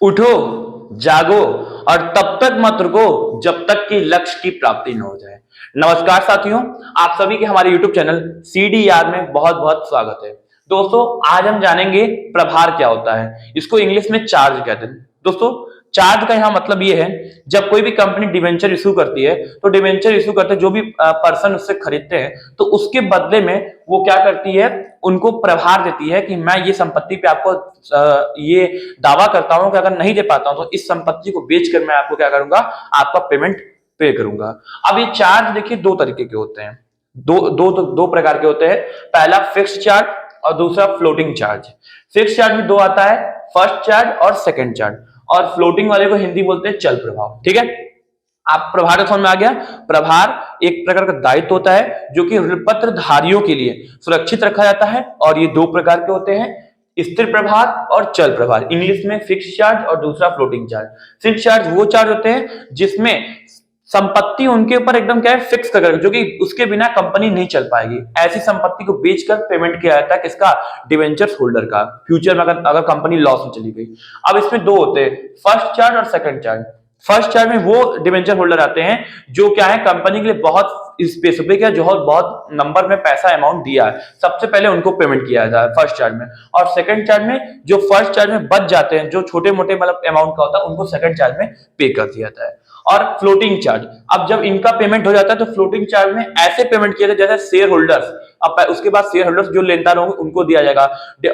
उठो, जागो और तब तक मत रुको जब तक कि लक्ष्य की प्राप्ति न हो जाए। नमस्कार साथियों, आप सभी के हमारे YouTube चैनल CDR में बहुत बहुत स्वागत है। दोस्तों, आज हम जानेंगे प्रभार क्या होता है। इसको इंग्लिश में चार्ज कहते हैं। दोस्तों, चार्ज का यहाँ मतलब ये है, जब कोई भी कंपनी डिवेंचर इशू करती है तो डिवेंचर इशू करते जो भी पर्सन उससे खरीदते हैं तो उसके बदले में वो क्या करती है, उनको प्रभार देती है कि मैं ये संपत्ति पे आपको ये दावा करता हूं कि अगर नहीं दे पाता हूं तो इस संपत्ति को बेचकर मैं आपको क्या करूंगा, आपका पेमेंट पे करूंगा। अब ये चार्ज देखिए दो तरीके के होते हैं, दो प्रकार के होते हैं। पहला फिक्स्ड चार्ज और दूसरा फ्लोटिंग चार्ज। फिक्स्ड चार्ज में दो आता है, फर्स्ट चार्ज और सेकंड चार्ज, और फ्लोटिंग वाले को हिंदी बोलते हैं चल प्रभाव। ठीक है, आप प्रभार समझ में आ गया। प्रभार एक प्रकार का दायित्व होता है जो कि ऋणपत्र धारियों के लिए सुरक्षित रखा जाता है, और ये दो प्रकार के होते हैं, स्थिर प्रभार और चल प्रभार। इंग्लिश में फिक्स चार्ज और दूसरा फ्लोटिंग चार्ज। फिक्स चार्ज वो चार्ज होते हैं जिसमें संपत्ति उनके ऊपर एकदम क्या है, फिक्स कर, जो कि उसके बिना कंपनी नहीं चल पाएगी। ऐसी संपत्ति को बेचकर पेमेंट किया जाता है किसका, डिवेंचर्स होल्डर का, फ्यूचर में अगर कंपनी लॉस में चली गई। अब इसमें दो होते हैं, फर्स्ट चार्ज और सेकंड चार्ज। फर्स्ट चार्ज में वो डिवेंचर होल्डर आते हैं जो क्या है, कंपनी के लिए बहुत स्पेसिफिक है, जो बहुत नंबर में पैसा अमाउंट दिया है, सबसे पहले उनको पेमेंट किया जाता है फर्स्ट चार्ज में। और सेकंड चार्ज में जो फर्स्ट चार्ज में बच जाते हैं, जो छोटे मोटे मतलब अमाउंट का होता है, उनको सेकंड चार्ज में पे कर दिया जाता है। और फ्लोटिंग चार्ज, अब जब इनका पेमेंट हो जाता है तो फ्लोटिंग चार्ज में ऐसे पेमेंट किया जाता है जैसे शेयर होल्डर्स, अब उसके बाद शेयर होल्डर्स जो लेनदार होंगे उनको दिया जाएगा,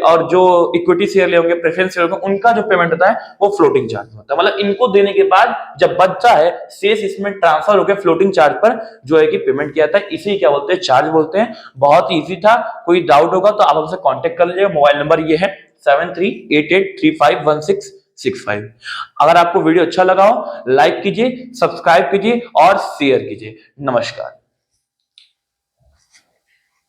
और जो इक्विटी शेयर ले होंगे, प्रेफरेंस शेयर होंगे, उनका जो पेमेंट होता है वो फ्लोटिंग चार्ज होता है। मतलब इनको देने के बाद जब बचता है शेष इसमें ट्रांसफर होकर फ्लोटिंग चार्ज पर जो है कि पेमेंट किया जाता है। इसी क्या बोलते हैं, चार्ज बोलते हैं। बहुत ही इजी था, कोई डाउट होगा तो आप हमसे कांटेक्ट कर लीजिए। मोबाइल नंबर ये है 7388351665। अगर आपको वीडियो अच्छा लगा हो लाइक कीजिए, सब्सक्राइब कीजिए और शेयर कीजिए। नमस्कार।